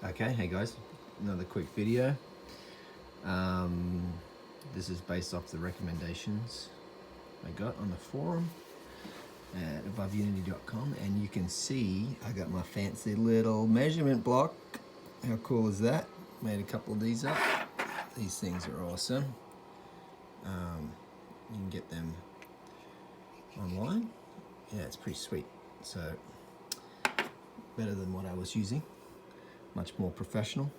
Okay, hey guys, another quick video. This is based off the recommendations I got on the forum at aboveunity.com, and you can see I got my fancy little measurement block. How cool is that? Made a couple of these up. These things are awesome. You can get them online. Yeah, it's pretty sweet. So better than what I was using. Much more professional.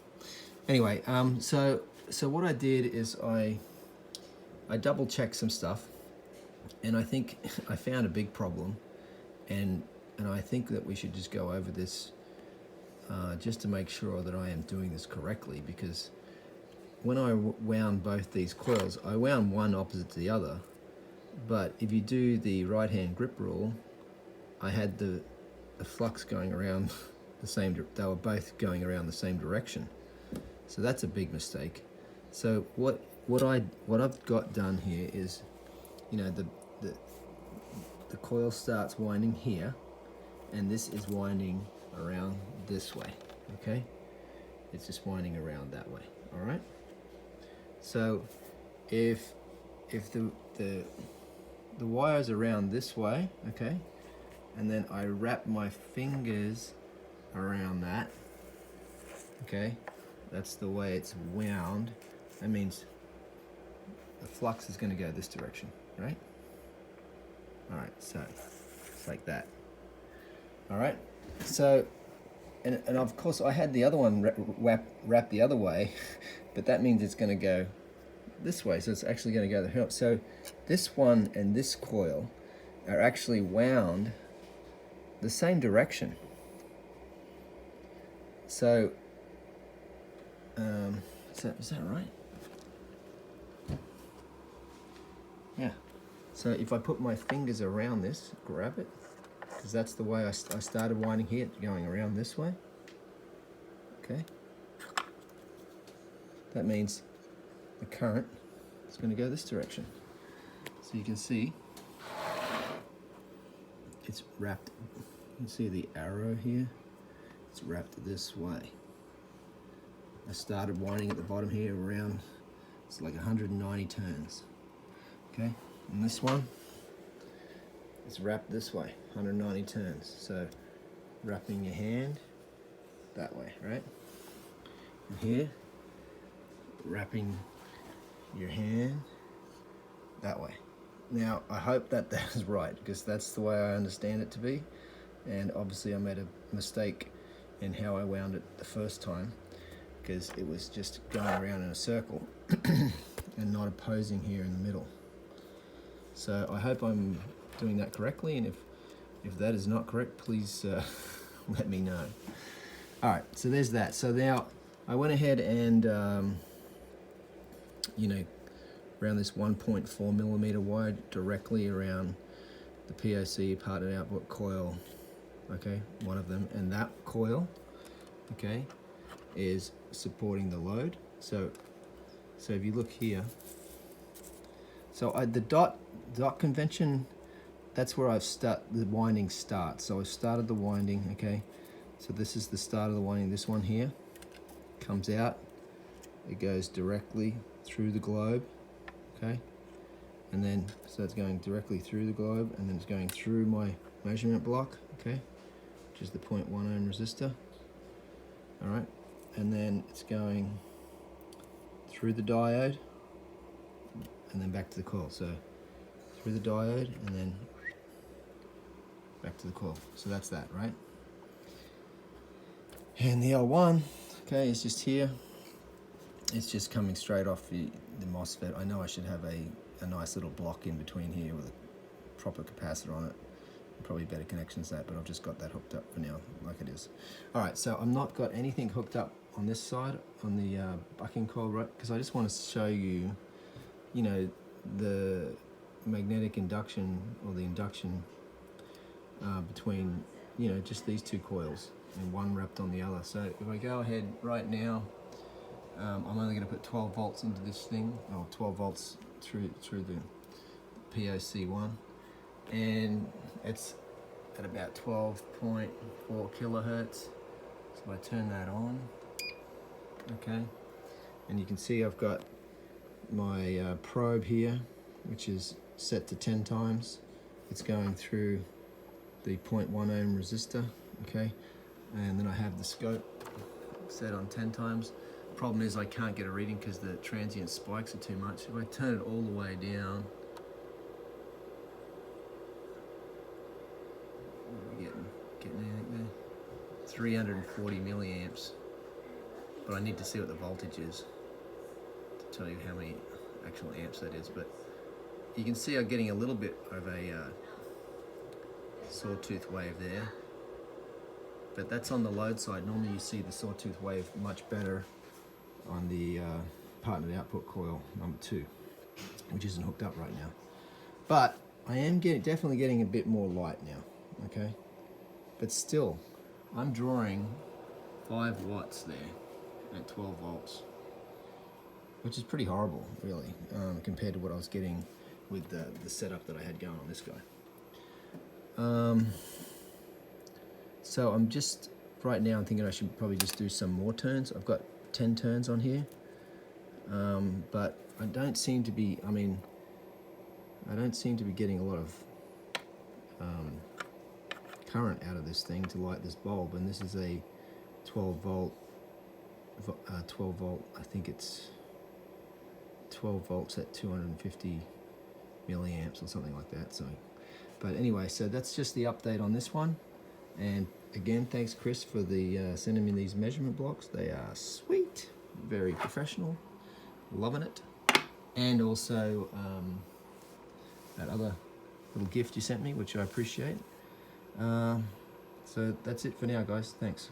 Anyway, so what I did is I double checked some stuff, and I think I found a big problem, and I think that we should just go over this just to make sure that I am doing this correctly, because when I wound both these coils, I wound one opposite to the other, but if you do the right hand grip rule, I had the flux going around the same, they were both going around the same direction. So that's a big mistake. So what I've got done here is, you know, the coil starts winding here, and this is winding around this way, okay? It's just winding around that way, all right? So if the wire's around this way, okay, and then I wrap my fingers around that, okay, that's the way it's wound. That means the flux is going to go this direction, right? All right, so it's like that. All right, so and of course I had the other one wrapped the other way, but that means it's going to go this way, so it's actually going to go the hell. So this one and this coil are actually wound the same direction. So is that right? Yeah. So if I put my fingers around this, grab it, because that's the way I started winding here, going around this way. Okay. That means the current is going to go this direction. So you can see it's wrapped. You can see the arrow here. It's wrapped this way. I started winding at the bottom here around, it's like 190 turns. Okay, and this one, it's wrapped this way, 190 turns. So wrapping your hand that way, right? And here, wrapping your hand that way. Now, I hope that is right, because that's the way I understand it to be. And obviously I made a mistake in how I wound it the first time, because it was just going around in a circle and not opposing here in the middle. So I hope I'm doing that correctly, and if that is not correct, please let me know. All right, so there's that. So now I went ahead and you know, around this 1.4 millimeter wire directly around the POC partner output coil, okay, one of them, and that coil, okay, is supporting the load. So if you look here, so the dot convention, that's where the winding starts. So I started the winding, okay, so this is the start of the winding. This one here comes out, it goes directly through the globe, okay, and then so it's going directly through the globe, and then it's going through my measurement block, okay, which is the 0.1 ohm resistor. All right, and then it's going through the diode and then back to the coil. So through the diode and then back to the coil. So that's that, right? And the L1, okay, is just here. It's just coming straight off the MOSFET. I know I should have a nice little block in between here with a proper capacitor on it. Probably better connections that, but I've just got that hooked up for now, like it is. All right, so I've not got anything hooked up on this side, on the bucking coil, right? Because I just want to show you, you know, the magnetic induction, or the induction between, you know, just these two coils, and one wrapped on the other. So if I go ahead right now, I'm only going to put 12 volts into this thing, or 12 volts through the POC1. And it's at about 12.4 kilohertz. So I turn that on. okay? And you can see I've got my probe here, which is set to 10 times. It's going through the 0.1 ohm resistor, okay? And then I have the scope set on 10 times. Problem is I can't get a reading because the transient spikes are too much. If I turn it all the way down, what are we getting anything there? 340 milliamps. But I need to see what the voltage is to tell you how many actual amps that is. But you can see I'm getting a little bit of a sawtooth wave there. But that's on the load side. Normally you see the sawtooth wave much better on the partnered output coil number 2, which isn't hooked up right now. But I am definitely getting a bit more light now, okay? But still, I'm drawing 5 watts there at 12 volts, which is pretty horrible, really, compared to what I was getting with the setup that I had going on this guy. So I'm just, right now I'm thinking I should probably just do some more turns. I've got 10 turns on here, but I don't seem to be, I don't seem to be getting a lot of current out of this thing to light this bulb, and this is a 12 volt, I think it's 12 volts at 250 milliamps or something like that. So, but anyway, so that's just the update on this one. And again, thanks Chris for the sending me these measurement blocks. They are sweet, very professional, loving it. And also that other little gift you sent me, which I appreciate. So that's it for now, guys. Thanks.